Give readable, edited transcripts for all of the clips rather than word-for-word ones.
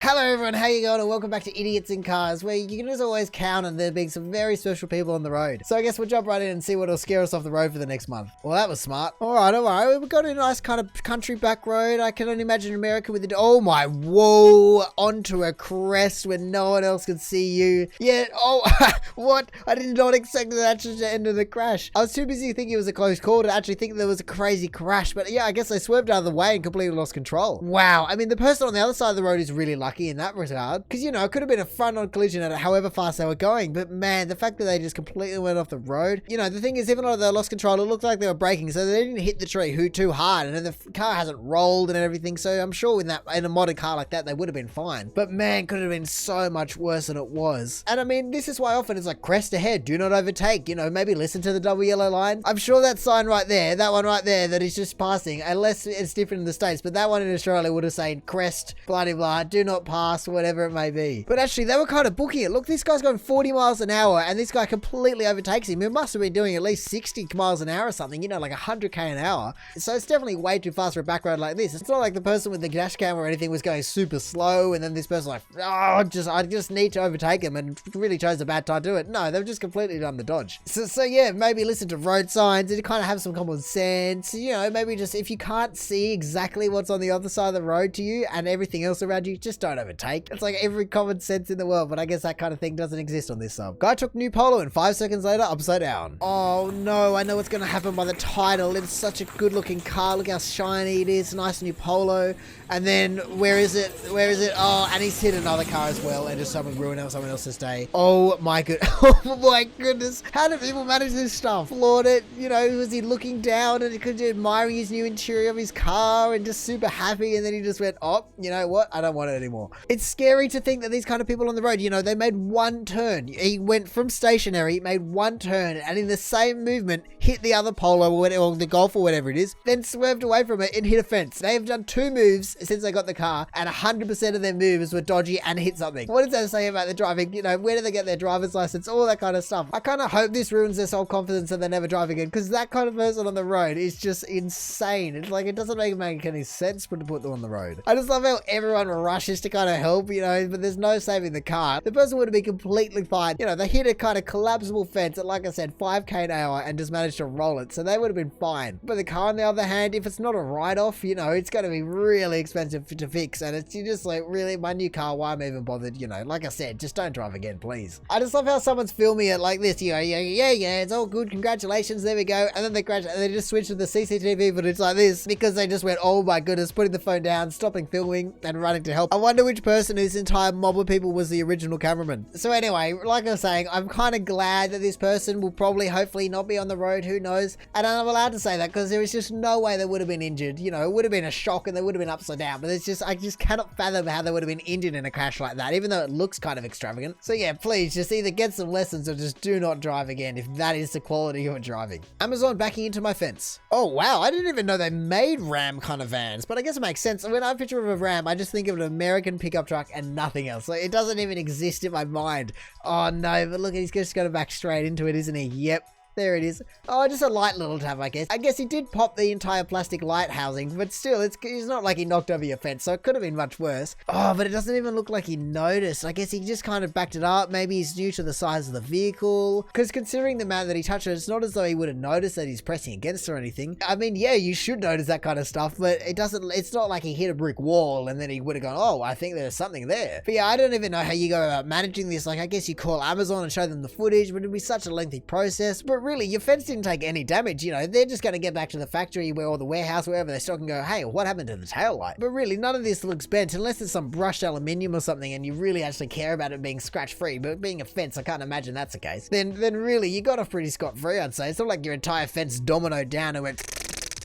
Hello everyone, how you going? And welcome back to Idiots in Cars, where you can just always count on there being some very special people on the road. So I guess we'll jump right in and see what will scare us off the road for the next month. Well, that was smart. Alright. We've got a nice kind of country back road. I can only imagine America with it. Oh my, whoa, onto a crest where no one else can see you. Yeah, oh, what? I did not expect that to end in a crash. I was too busy thinking it was a close call to actually think there was a crazy crash. But yeah, I guess I swerved out of the way and completely lost control. Wow, I mean, the person on the other side of the road is really lucky in that regard, because you know it could have been a front-on collision at however fast they were going, but man, the fact that they just completely went off the road, you know, the thing is, even though they lost control, it looked like they were braking, so they didn't hit the tree too hard, and then the car hasn't rolled and everything, so I'm sure in a modern car like that they would have been fine, but man, could have been so much worse than it was. And I mean, this is why often it's like crest ahead, do not overtake, you know, maybe listen to the double yellow line. I'm sure that sign right there, that one right there that is just passing, unless it's different in the States, but that one in Australia would have said crest, blah blah, do not pass, whatever it may be. But actually, they were kind of booking it. Look, this guy's going 40 miles an hour and this guy completely overtakes him. He must have been doing at least 60 miles an hour or something, you know, like 100k an hour. So it's definitely way too fast for a back road like this. It's not like the person with the dash cam or anything was going super slow and then this person like, oh, I just need to overtake him and really chose a bad time to do it. No, they've just completely done the dodge. So yeah, maybe listen to road signs and kind of have some common sense. You know, maybe just if you can't see exactly what's on the other side of the road to you and everything else around you, just don't overtake. It's like every common sense in the world, but I guess that kind of thing doesn't exist on this sub. Guy took new Polo and 5 seconds later, upside down. Oh no, I know what's going to happen by the title. It's such a good looking car. Look how shiny it is. Nice new Polo. And then, where is it? Oh, and he's hit another car as well and just ruined someone else's day. Oh my goodness. How do people manage this stuff? Floored it, you know, was he looking down and he could be admiring his new interior of his car and just super happy, and then he just went, oh, you know what? I don't want it anymore. It's scary to think that these kind of people on the road, you know, they made one turn. He went from stationary, made one turn, and in the same movement, hit the other Polo or the Golf or whatever it is, then swerved away from it and hit a fence. They have done 2 moves since they got the car, and 100% of their moves were dodgy and hit something. What does that say about the driving? You know, where do they get their driver's license? All that kind of stuff. I kind of hope this ruins their self-confidence and they never drive again, because that kind of person on the road is just insane. It's like, it doesn't make any sense to put them on the road. I just love how everyone rushes to kind of help, you know, but there's no saving the car. The person would have been completely fine. You know, they hit a kind of collapsible fence at, like I said, 5k an hour and just managed to roll it, so they would have been fine. But the car, on the other hand, if it's not a write-off, you know, it's going to be really expensive to fix, and it's just like, really, my new car, why am I even bothered? You know, like I said, just don't drive again, please. I just love how someone's filming it like this, you know, yeah, it's all good, congratulations, there we go, and then they crash, and they just switch to the CCTV footage like this, because they just went, oh my goodness, putting the phone down, stopping filming, and running to help. I wonder which person whose entire mob of people was the original cameraman. So anyway, like I was saying, I'm kind of glad that this person will probably, hopefully, not be on the road, who knows, and I'm allowed to say that, because there is just no way they would have been injured. You know, it would have been a shock, and they would have been upside down, but it's just, I just cannot fathom how they would have been injured in a crash like that, even though it looks kind of extravagant. So yeah, please just either get some lessons or just do not drive again if that is the quality of driving. Amazon backing into my fence. Oh wow, I didn't even know they made Ram kind of vans, but I guess it makes sense. When I picture of a Ram, I just think of an American pickup truck and nothing else. Like, it doesn't even exist in my mind. Oh no, but look, he's just going to back straight into it, isn't he? Yep. There it is. Oh, just a light little tap, I guess. I guess he did pop the entire plastic light housing, but still, it's not like he knocked over your fence, so it could have been much worse. Oh, but it doesn't even look like he noticed. I guess he just kind of backed it up. Maybe he's new to the size of the vehicle. Because considering the amount that he touched it, it's not as though he would have noticed that he's pressing against or anything. I mean, yeah, you should notice that kind of stuff, but it's not like he hit a brick wall and then he would have gone, oh, I think there's something there. But yeah, I don't even know how you go about managing this. Like, I guess you call Amazon and show them the footage, but it'd be such a lengthy process. But really, your fence didn't take any damage, you know, they're just going to get back to the factory or the warehouse, wherever they stock, and go, hey, what happened to the tail light? But really, none of this looks bent unless it's some brushed aluminium or something and you really actually care about it being scratch free. But being a fence, I can't imagine that's the case. Then really, you got off pretty scot-free, I'd say. It's not like your entire fence dominoed down and went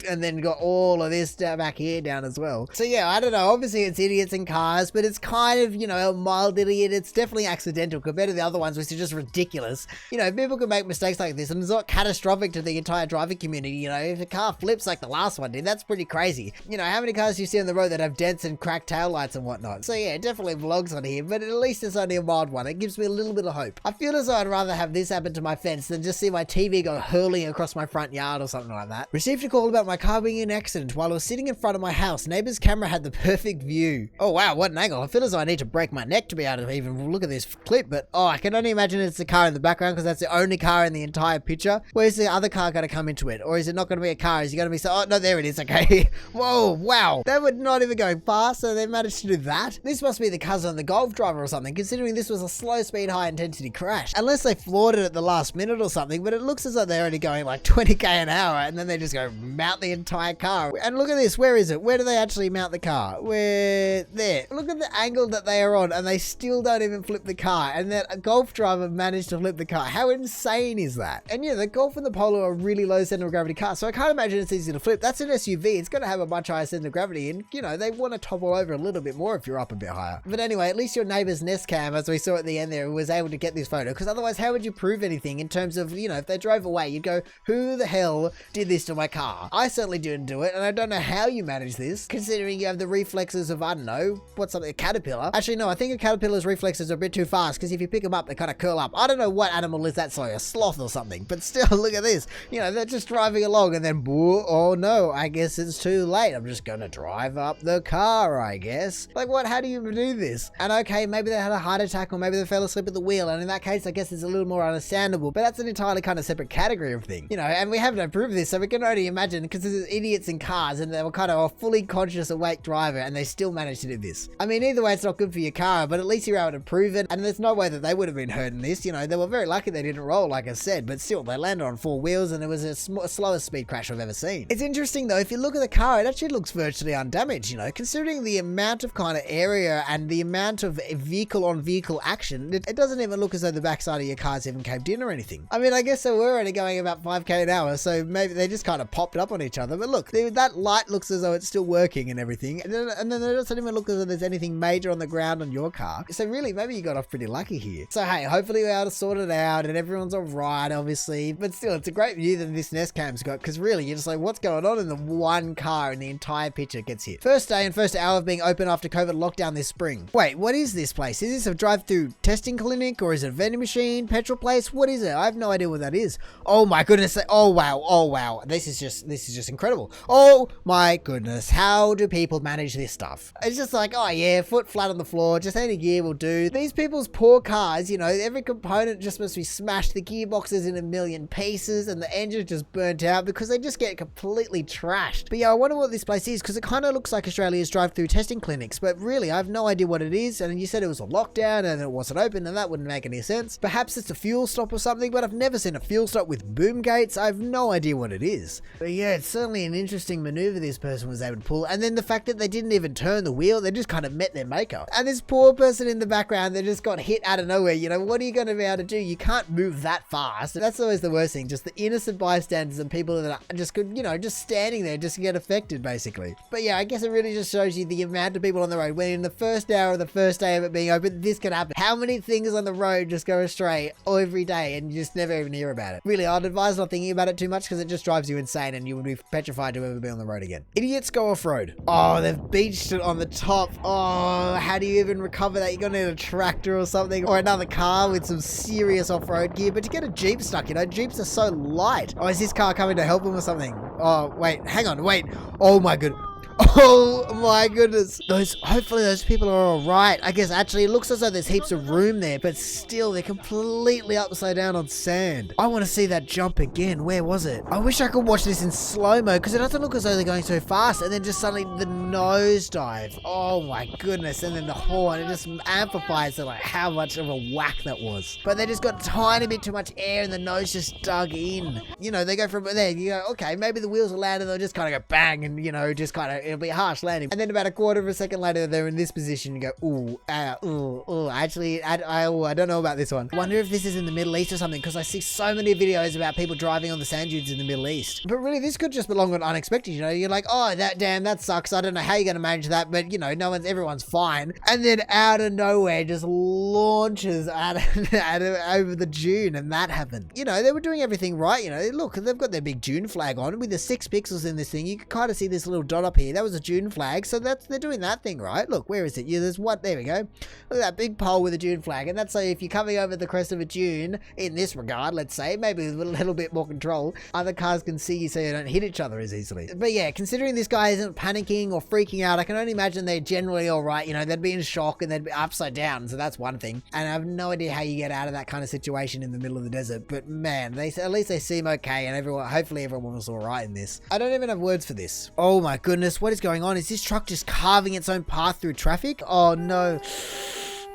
and then got all of this back here down as well. So yeah, I don't know, obviously it's idiots in cars, but it's kind of, you know, a mild idiot. It's definitely accidental compared to the other ones, which are just ridiculous. You know, people can make mistakes like this and it's not catastrophic to the entire driving community. You know, if a car flips like the last one did, that's pretty crazy. You know, how many cars do you see on the road that have dents and cracked taillights and whatnot? So yeah, definitely vlogs on here, but at least it's only a mild one. It gives me a little bit of hope. I feel as though I'd rather have this happen to my fence than just see my TV go hurling across my front yard or something like that. Received a call about my car being in an accident while I was sitting in front of my house. Neighbor's camera had the perfect view. Oh wow, what an angle. I feel as though I need to break my neck to be able to even look at this clip, but oh, I can only imagine it's the car in the background because that's the only car in the entire picture. Where's the other car going to come into it? Or is it not going to be a car? Is it going to be oh no, there it is, okay. Whoa, wow. They were not even going fast, so they managed to do that. This must be the cousin of the Golf driver or something, considering this was a slow speed, high intensity crash. Unless they floored it at the last minute or something, but it looks as though they're only going like 20k an hour and then they just go mount the entire car. And look at this, where is it? Where do they actually mount the car? Where? There. Look at the angle that they are on and they still don't even flip the car, and then a Golf driver managed to flip the car. How insane is that? And yeah, the Golf and the Polo are really low center of gravity cars, so I can't imagine it's easy to flip. That's an SUV, it's going to have a much higher center of gravity, and you know, they want to topple over a little bit more if you're up a bit higher. But anyway, at least your neighbor's Nest Cam, as we saw at the end there, was able to get this photo, because otherwise how would you prove anything in terms of, you know, if they drove away, you'd go, who the hell did this to my car? I certainly didn't do it, and I don't know how you manage this, considering you have the reflexes of, I don't know, what's something, a caterpillar. Actually, no, I think a caterpillar's reflexes are a bit too fast, because if you pick them up, they kind of curl up. I don't know what animal is that, sorry, a sloth or something, but still, look at this. You know, they're just driving along, and then, oh no, I guess it's too late. I'm just gonna drive up the car, I guess. Like, what? How do you do this? And okay, maybe they had a heart attack, or maybe they fell asleep at the wheel, and in that case, I guess it's a little more understandable, but that's an entirely kind of separate category of thing. You know, and we have no proof of this, so we can only imagine, because this is idiots in cars, and they were kind of a fully conscious, awake driver, and they still managed to do this. I mean, either way, it's not good for your car, but at least you're able to prove it, and there's no way that they would have been hurt in this. You know, they were very lucky they didn't roll, like I said, but still, they landed on 4 wheels, and it was a slowest speed crash I've ever seen. It's interesting, though, if you look at the car, it actually looks virtually undamaged, you know, considering the amount of kind of area and the amount of vehicle-on-vehicle action, it doesn't even look as though the backside of your car's even caved in or anything. I mean, I guess they were only going about 5k an hour, so maybe they just kind of popped up on each other, but look, that light looks as though it's still working and everything, and then it doesn't even look as though there's anything major on the ground on your car, so really, maybe you got off pretty lucky here. So hey, hopefully we're able to sort it out, and everyone's alright, obviously, but still, it's a great view that this Nest Cam's got, because really, you're just like, what's going on in the one car in the entire picture gets hit. First day and first hour of being open after COVID lockdown this spring. Wait, what is this place? Is this a drive-through testing clinic, or is it a vending machine, petrol place? What is it? I have no idea what that is. Oh my goodness, oh wow, this is just incredible. Oh my goodness, how do people manage this stuff? It's just like, oh yeah, foot flat on the floor, just any gear will do. These people's poor cars, you know, every component just must be smashed, the gearboxes in a million pieces, and the engine just burnt out because they just get completely trashed. But yeah, I wonder what this place is, because it kind of looks like Australia's drive-through testing clinics, but really, I have no idea what it is, and you said it was a lockdown and it wasn't open, and that wouldn't make any sense. Perhaps it's a fuel stop or something, but I've never seen a fuel stop with boom gates. I have no idea what it is. But yeah, it's certainly an interesting maneuver this person was able to pull, and then the fact that they didn't even turn the wheel, they just kind of met their maker. And this poor person in the background, they just got hit out of nowhere. You know, what are you going to be able to do? You can't move that fast. That's always the worst thing, just the innocent bystanders and people that are just could, you know, just standing there just get affected basically. But yeah, I guess it really just shows you the amount of people on the road. When in the first hour of the first day of it being open, this can happen. How many things on the road just go astray every day and you just never even hear about it? Really, I'd advise not thinking about it too much, because it just drives you insane and you would be petrified to ever be on the road again. Idiots go off-road. Oh, they've beached it on the top. Oh, how do you even recover that? You're gonna need a tractor or something, or another car with some serious off-road gear. But to get a Jeep stuck, you know, Jeeps are so light. Oh, is this car coming to help them or something? Oh, wait, hang on, wait. Oh my god. Oh my goodness. Hopefully those people are alright. I guess actually it looks as though there's heaps of room there, but still they're completely upside down on sand. I want to see that jump again. Where was it? I wish I could watch this in slow-mo, because it doesn't look as though they're going so fast, and then just suddenly the nosedive. Oh my goodness. And then the horn, it just amplifies to like how much of a whack that was. But they just got a tiny bit too much air and the nose just dug in. You know, they go from there, you go, okay, maybe the wheels are loud and they'll just kind of go bang, and you know, just kind of, it'll be a harsh landing. And then about a quarter of a second later, they're in this position. You go, ooh. Actually, I don't know about this one. I wonder if this is in the Middle East or something, because I see so many videos about people driving on the sand dunes in the Middle East. But really, this could just belong on unexpected. You know, you're like, oh, that sucks. I don't know how you're going to manage that, but you know, everyone's fine. And then out of nowhere, just launches over the dune, and that happened. You know, they were doing everything right. You know, look, they've got their big dune flag on with the 6 pixels in this thing. You can kind of see this little dot up here. That was a June flag. So they're doing that thing, right? Look, where is it? Yeah, there's one. There we go. Look at that big pole with a June flag. And that's so if you're coming over the crest of a dune, in this regard, let's say, maybe with a little bit more control, other cars can see you so you don't hit each other as easily. But yeah, considering this guy isn't panicking or freaking out, I can only imagine they're generally all right. You know, they'd be in shock and they'd be upside down. So that's one thing. And I have no idea how you get out of that kind of situation in the middle of the desert. But man, at least they seem okay, and hopefully everyone was all right in this. I don't even have words for this. Oh my goodness, what is going on? Is this truck just carving its own path through traffic? Oh no.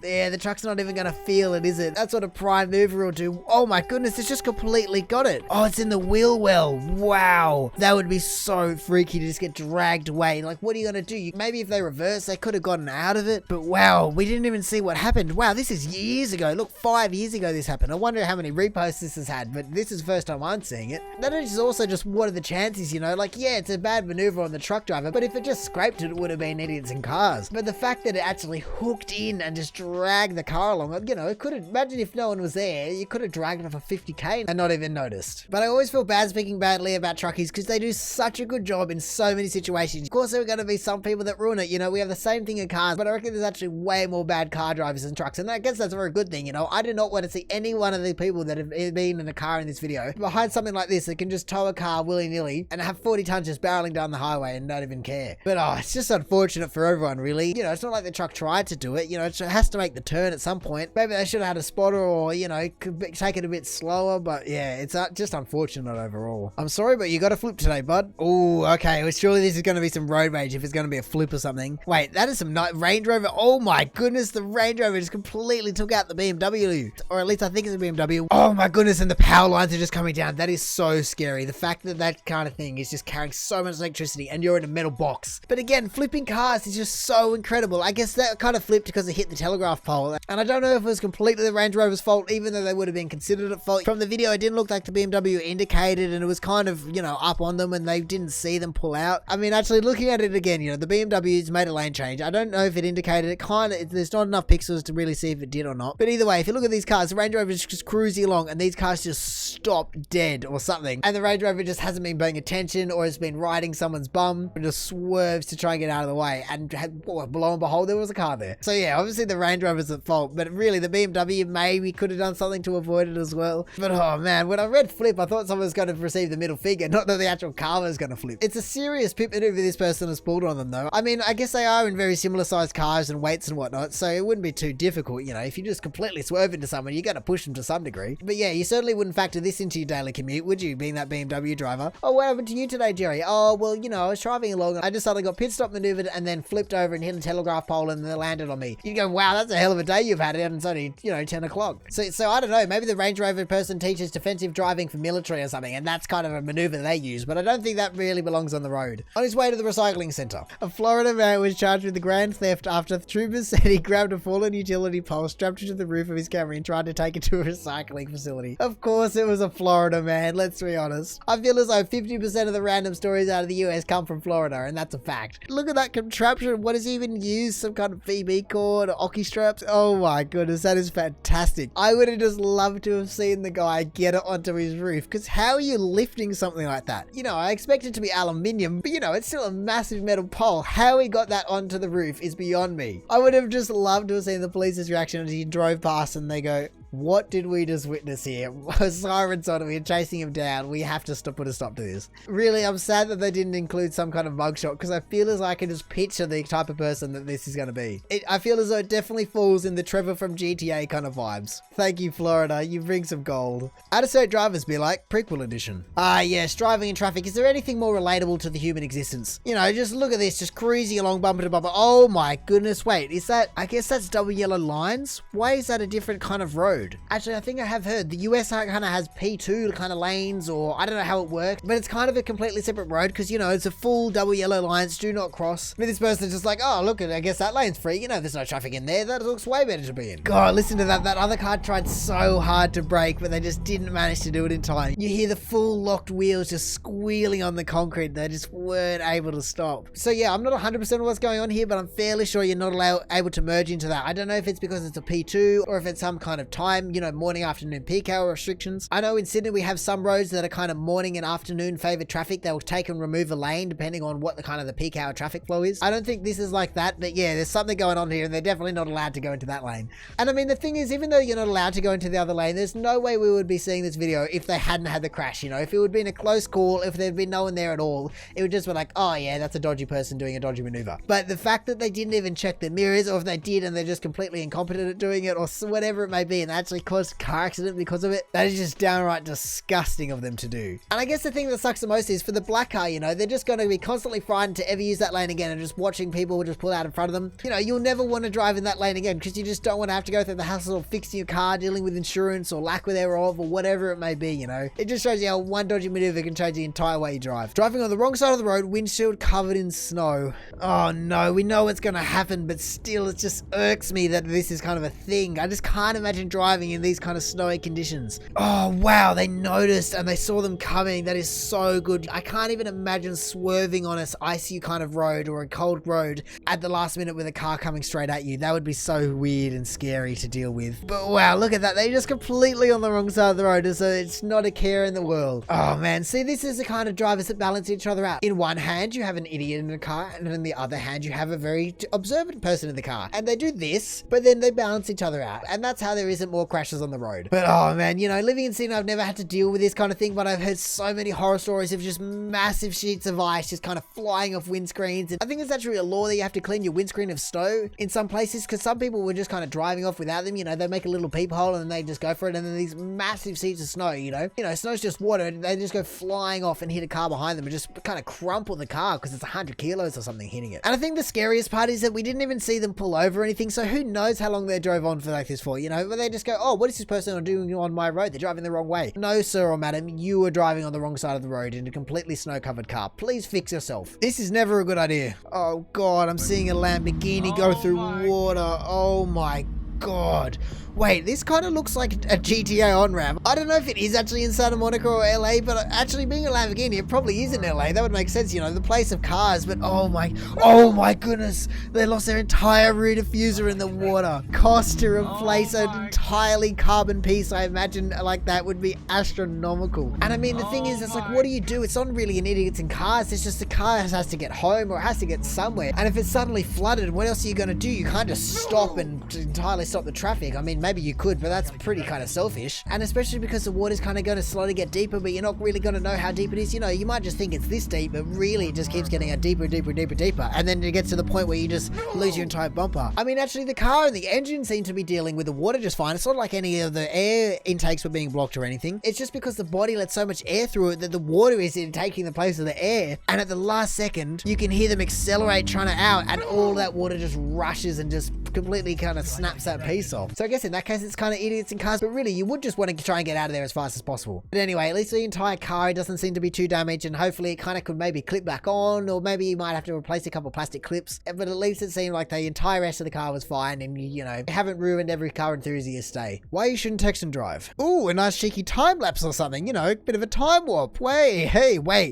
Yeah, the truck's not even going to feel it, is it? That's what a prime mover will do. Oh my goodness, it's just completely got it. Oh, it's in the wheel well. Wow. That would be so freaky to just get dragged away. Like, what are you going to do? Maybe if they reverse, they could have gotten out of it. But wow, we didn't even see what happened. Wow, this is years ago. Look, 5 years ago this happened. I wonder how many reposts this has had, but this is the first time I'm seeing it. That is also just, what are the chances, you know? Like, yeah, it's a bad maneuver on the truck driver, but if it just scraped it, it would have been idiots in cars. But the fact that it actually hooked in and just drag the car along, you know, it could have, imagine if no one was there, you could have dragged it for 50k and not even noticed. But I always feel bad speaking badly about truckies because they do such a good job in so many situations. Of course, there are going to be some people that ruin it. You know, we have the same thing in cars, but I reckon there's actually way more bad car drivers than trucks. And I guess that's a very good thing. You know, I do not want to see any one of the people that have been in a car in this video behind something like this that can just tow a car willy-nilly and have 40 tons just barreling down the highway and not even care. But oh, it's just unfortunate for everyone, really. You know, it's not like the truck tried to do it. You know, it has to make the turn at some point. Maybe they should have had a spotter or, you know, could take it a bit slower. But yeah, it's just unfortunate overall. I'm sorry, but you got a flip today, bud. Oh, okay. Well, surely this is going to be some road rage if it's going to be a flip or something. Wait, that is some Range Rover. Oh my goodness, the Range Rover just completely took out the BMW. Or at least I think it's a BMW. Oh my goodness, and the power lines are just coming down. That is so scary. The fact that that kind of thing is just carrying so much electricity and you're in a metal box. But again, flipping cars is just so incredible. I guess that kind of flipped because it hit the telegraph pole. And I don't know if it was completely the Range Rover's fault, even though they would have been considered at fault. From the video, it didn't look like the BMW indicated, and it was kind of, you know, up on them and they didn't see them pull out. I mean, actually looking at it again, you know, the BMW's made a lane change. I don't know if it indicated it. There's not enough pixels to really see if it did or not. But either way, if you look at these cars, the Range Rover is just cruising along and these cars just stop dead or something. And the Range Rover just hasn't been paying attention or has been riding someone's bum and just swerves to try and get out of the way. And lo and behold, there was a car there. So yeah, obviously the Range Rover's at fault, but really the BMW maybe could have done something to avoid it as well. But oh man, when I read flip, I thought someone was going to receive the middle finger, not that the actual car was going to flip. It's a serious pip maneuver this person has pulled on them though. I mean, I guess they are in very similar sized cars and weights and whatnot, so it wouldn't be too difficult, you know. If you just completely swerve into someone, you got to push them to some degree. But yeah, you certainly wouldn't factor this into your daily commute, would you, being that BMW driver? Oh, what happened to you today, Jerry? Oh, well, you know, I was driving along, I just suddenly got pit stop maneuvered and then flipped over and hit a telegraph pole and then landed on me. You go, wow, that's a hell of a day you've had, and it's only, you know, 10 o'clock. So I don't know, maybe the Range Rover person teaches defensive driving for military or something, and that's kind of a maneuver they use, but I don't think that really belongs on the road. On his way to the recycling center, a Florida man was charged with the grand theft after troopers said he grabbed a fallen utility pole, strapped it to the roof of his Camry and tried to take it to a recycling facility. Of course it was a Florida man, let's be honest. I feel as though 50% of the random stories out of the US come from Florida, and that's a fact. Look at that contraption. What does he even use? Some kind of VB cord or Oki straps? Oh my goodness, that is fantastic. I would have just loved to have seen the guy get it onto his roof, because how are you lifting something like that? You know, I expect it to be aluminium, but you know, it's still a massive metal pole. How he got that onto the roof is beyond me. I would have just loved to have seen the police's reaction as he drove past and they go, what did we just witness here? Sirens on him, we're chasing him down. We have to put a stop to this. Really, I'm sad that they didn't include some kind of mugshot, because I feel as though I can just picture the type of person that this is going to be. I feel as though it definitely falls in the Trevor from GTA kind of vibes. Thank you, Florida. You bring some gold. Out of state drivers be like, prequel edition. Ah, yes, driving in traffic. Is there anything more relatable to the human existence? You know, just look at this, just cruising along bumper to bumper. Oh my goodness, wait, is that, I guess that's double yellow lines? Why is that a different kind of road? Actually, I think I have heard the US kind of has P2 kind of lanes, or I don't know how it works, but it's kind of a completely separate road because, you know, it's a full double yellow lines, do not cross. But this person's just like, oh, look, I guess that lane's free. You know, there's no traffic in there. That looks way better to be in. God, listen to that. That other car tried so hard to brake, but they just didn't manage to do it in time. You hear the full locked wheels just squealing on the concrete. They just weren't able to stop. So yeah, I'm not 100% what's going on here, but I'm fairly sure you're not able to merge into that. I don't know if it's because it's a P2 or if it's some kind of tire time, you know, morning, afternoon peak hour restrictions. I know in Sydney we have some roads that are kind of morning and afternoon favored traffic. They'll take and remove a lane depending on what the kind of the peak hour traffic flow is. I don't think this is like that, but yeah, there's something going on here and they're definitely not allowed to go into that lane. And I mean, the thing is, even though you're not allowed to go into the other lane, there's no way we would be seeing this video if they hadn't had the crash, you know. If it would have been a close call, if there'd been no one there at all, it would just be like, oh yeah, that's a dodgy person doing a dodgy maneuver. But the fact that they didn't even check the mirrors, or if they did and they're just completely incompetent at doing it, or whatever it may be, and they actually caused a car accident because of it, that is just downright disgusting of them to do. And I guess the thing that sucks the most is for the black car, you know, they're just going to be constantly frightened to ever use that lane again, and just watching people just pull out in front of them. You know, you'll never want to drive in that lane again because you just don't want to have to go through the hassle of fixing your car, dealing with insurance or lack thereof, or whatever it may be, you know. It just shows you how one dodgy maneuver can change the entire way you drive. Driving on the wrong side of the road, windshield covered in snow. Oh no, we know what's going to happen, but still it just irks me that this is kind of a thing. I just can't imagine driving in these kind of snowy conditions. Oh wow, they noticed and they saw them coming. That is so good. I can't even imagine swerving on an icy kind of road or a cold road at the last minute with a car coming straight at you. That would be so weird and scary to deal with. But wow, look at that. They just completely on the wrong side of the road, so it's not a care in the world. Oh man, see, this is the kind of drivers that balance each other out. In one hand you have an idiot in the car, and in the other hand you have a very observant person in the car, and they do this, but then they balance each other out, and that's how there isn't more crashes on the road. But oh man, you know, living in Sydney, I've never had to deal with this kind of thing, but I've heard so many horror stories of just massive sheets of ice just kind of flying off windscreens. And I think it's actually a law that you have to clean your windscreen of snow in some places, because some people were just kind of driving off without them. You know, they make a little peephole and then they just go for it, and then these massive sheets of snow, you know, snow's just water, they just go flying off and hit a car behind them and just kind of crumple the car because it's 100 kilos or something hitting it. And I think the scariest part is that we didn't even see them pull over or anything, so who knows how long they drove on for like this for, you know. But they just go, oh, what is this person doing on my road? They're driving the wrong way. No sir or madam, you are driving on the wrong side of the road in a completely snow covered car. Please fix yourself. This is never a good idea. Oh god, I'm seeing a Lamborghini go through water. Oh my god. Wait, this kind of looks like a GTA on-ramp. I don't know if it is actually in Santa Monica or LA, but actually being a Lamborghini, it probably is in LA. That would make sense, you know, the place of cars. But oh my goodness, they lost their entire rear diffuser in the water. Cost to replace an entirely carbon piece, I imagine like that would be astronomical. And I mean, the thing is, it's like, what do you do? It's not really an idiots in cars. It's just the car has to get home or it has to get somewhere. And if it's suddenly flooded, what else are you going to do? You can't just stop and entirely stop the traffic. I mean, maybe you could, but that's pretty kind of selfish. And especially because the water's kind of going to slowly get deeper, but you're not really going to know how deep it is. You know, you might just think it's this deep, but really it just keeps getting a deeper. And then it gets to the point where you just lose your entire bumper. I mean, actually the car and the engine seem to be dealing with the water just fine. It's not like any of the air intakes were being blocked or anything. It's just because the body lets so much air through it that the water is taking the place of the air. And at the last second, you can hear them accelerate trying to out, and all that water just rushes and just completely kind of snaps that piece off. So I guess in that case, it's kind of idiots in cars, but really you would just want to try and get out of there as fast as possible. But anyway, at least the entire car doesn't seem to be too damaged, and hopefully it kind of could maybe clip back on, or maybe you might have to replace a couple of plastic clips. But at least it seemed like the entire rest of the car was fine, and you know, haven't ruined every car enthusiast's day. Why you shouldn't text and drive? Ooh, a nice cheeky time lapse or something, you know, bit of a time warp. Wait.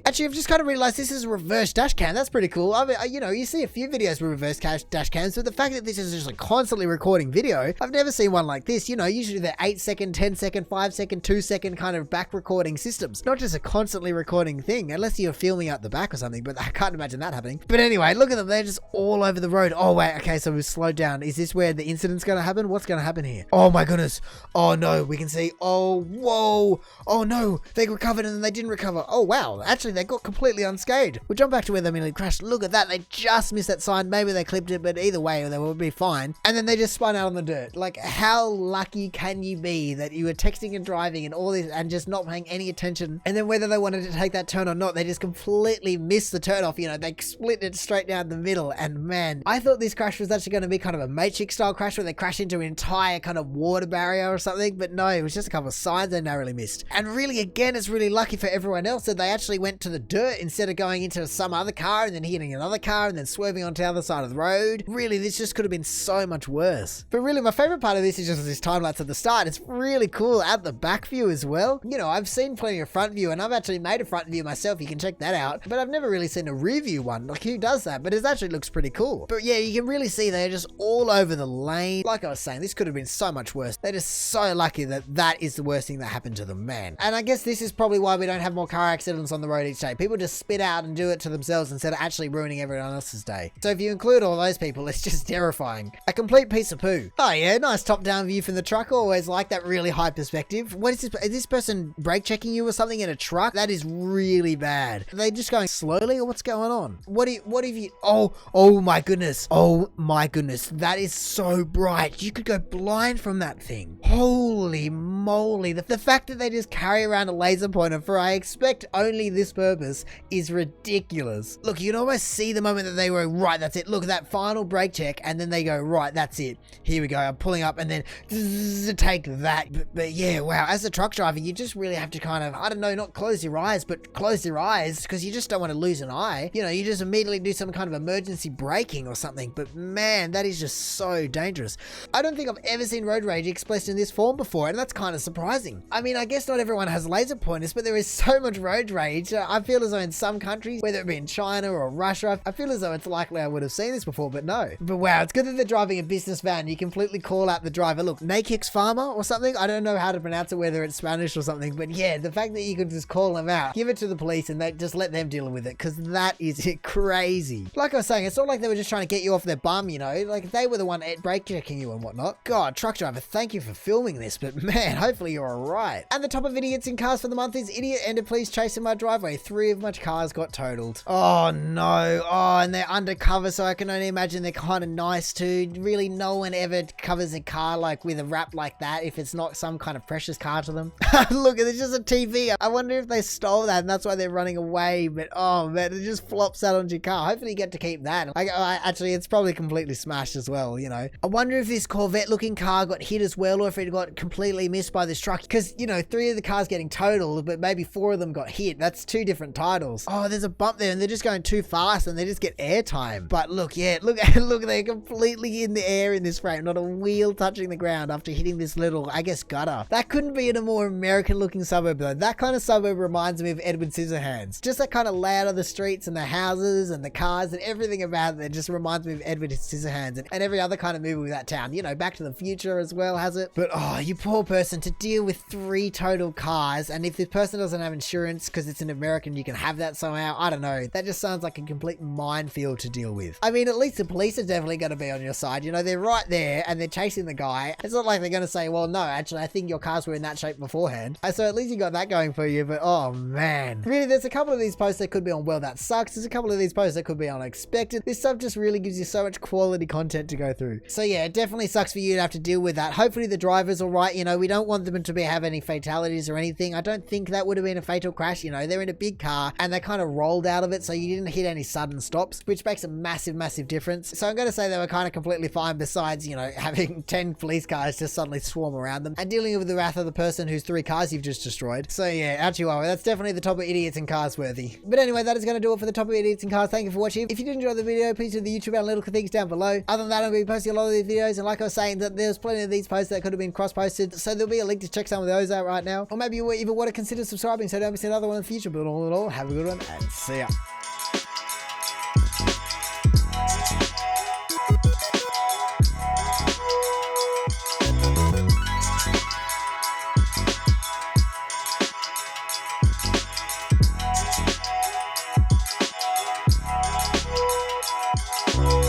Actually, I've just kind of realized this is a reverse dash cam. That's pretty cool. I mean, you know, you see a few videos with reverse dash cams, but the fact that this is just like constantly recording video, I've never seen one like this. You know, usually they're 8 second, 10 second, 5 second, 2 second kind of back recording systems, not just a constantly recording thing, unless you're filming out the back or something, but I can't imagine that happening. But anyway, look at them. They're just all over the road. Oh wait, okay, so we've slowed down. Is this where the incident's going to happen? What's going to happen here? Oh my goodness. Oh no, we can see. Oh, whoa. Oh no, they recovered and then they didn't recover. Oh wow, actually they got completely unscathed. We'll jump back to where they nearly crashed. Look at that. They just missed that sign. Maybe they clipped it, but either way, they would be fine. And then they just spun out on the dirt. Like, how lucky can you be that you were texting and driving and all this and just not paying any attention? And then whether they wanted to take that turn or not, they just completely missed the turn off. You know, they split it straight down the middle. And man, I thought this crash was actually going to be kind of a Matrix style crash where they crash into an entire kind of water barrier or something. But no, it was just a couple of signs they narrowly missed. And really, again, it's really lucky for everyone else that they actually went to the dirt instead of going into some other car and then hitting another car and then swerving onto the other side of the road. Really, this just could have been so much worse. But really, really, my favorite part of this is just this time lapse at the start. It's really cool at the back view as well. You know, I've seen plenty of front view, and I've actually made a front view myself. You can check that out. But I've never really seen a rear view one. Like, who does that? But it actually looks pretty cool. But yeah, you can really see they're just all over the lane. Like I was saying, this could have been so much worse. They're just so lucky that that is the worst thing that happened to them, man. And I guess this is probably why we don't have more car accidents on the road each day. People just spit out and do it to themselves instead of actually ruining everyone else's day. So if you include all those people, it's just terrifying. A complete piece of poo. Oh yeah, nice top-down view from the truck. I always like that really high perspective. What is this? Is this person brake checking you or something in a truck? That is really bad. Are they just going slowly or what's going on? What if you, oh my goodness. Oh my goodness. That is so bright. You could go blind from that thing. Holy moly. The fact that they just carry around a laser pointer for, I expect, only this purpose is ridiculous. Look, you can almost see the moment that they go, right, that's it. Look at that final brake check, and then they go, right, that's it. Here we go. I'm pulling up, and then take that. But yeah, wow. As a truck driver, you just really have to kind of, I don't know, not close your eyes, but close your eyes, because you just don't want to lose an eye. You know, you just immediately do some kind of emergency braking or something. But man, that is just so dangerous. I don't think I've ever seen road rage expressed in this form before, and that's kind of surprising. I mean, I guess not everyone has laser pointers, but there is so much road rage. I feel as though in some countries, whether it be in China or Russia, I feel as though it's likely I would have seen this before, but no. But wow, it's good that they're driving a business van. You completely call out the driver. Look, Nakix Farmer or something. I don't know how to pronounce it, whether it's Spanish or something, but yeah, the fact that you could just call them out, give it to the police, and they just let them deal with it, because that is crazy. Like I was saying, it's not like they were just trying to get you off their bum, you know, like they were the one brake checking you and whatnot. God, truck driver, thank you for filming this, but man, hopefully you're alright. And the top of idiots in cars for the month is idiot ended police chase in my driveway. 3 of my cars got totaled. Oh no. Oh, and they're undercover, so I can only imagine they're kind of nice too. Really, no one ever covers a car like with a wrap like that if it's not some kind of precious car to them. Look, it's just a TV. I wonder if they stole that and that's why they're running away. But oh man, it just flops out onto your car. Hopefully you get to keep that. Actually, it's probably completely smashed as well, you know. I wonder if this Corvette looking car got hit as well, or if it got completely missed by this truck. Because, you know, 3 of the cars getting totaled, but maybe 4 of them got hit. That's 2 different titles. Oh, there's a bump there and they're just going too fast and they just get airtime. But look, yeah, look, they're completely in the air in this frame. Not a wheel touching the ground after hitting this little, I guess, gutter. That couldn't be in a more American looking suburb though. That kind of suburb reminds me of Edward Scissorhands. Just that kind of layout of the streets and the houses and the cars and everything about it just reminds me of Edward Scissorhands and every other kind of movie with that town. You know, Back to the Future as well has it. But oh, you poor person, to deal with 3 total cars, and if this person doesn't have insurance because it's an American, you can have that somehow. I don't know. That just sounds like a complete minefield to deal with. I mean, at least the police are definitely going to be on your side. You know, they're right there and they're chasing the guy. It's not like they're going to say, well, no, actually, I think your cars were in that shape beforehand. So at least you got that going for you. But oh man, really, there's a couple of these posts that could be on well, that sucks. There's a couple of these posts that could be unexpected. This stuff just really gives you so much quality content to go through. So yeah, it definitely sucks for you to have to deal with that. Hopefully the driver's all right. You know, we don't want them to have any fatalities or anything. I don't think that would have been a fatal crash. You know, they're in a big car and they kind of rolled out of it, so you didn't hit any sudden stops, which makes a massive difference. So I'm going to say they were kind of completely fine, besides, you know, having 10 police cars just suddenly swarm around them and dealing with the wrath of the person whose 3 cars you've just destroyed. So yeah, Chihuahua, that's definitely the top of idiots and cars worthy. But anyway, that is going to do it for the top of idiots and cars. Thank you for watching. If you did enjoy the video, please do the YouTube and little things down below. Other than that, I'm going to be posting a lot of these videos, and like I was saying, that there's plenty of these posts that could have been cross-posted, so there'll be a link to check some of those out right now. Or maybe you even want to consider subscribing so don't miss another one in the future. But all in all, have a good one and see ya.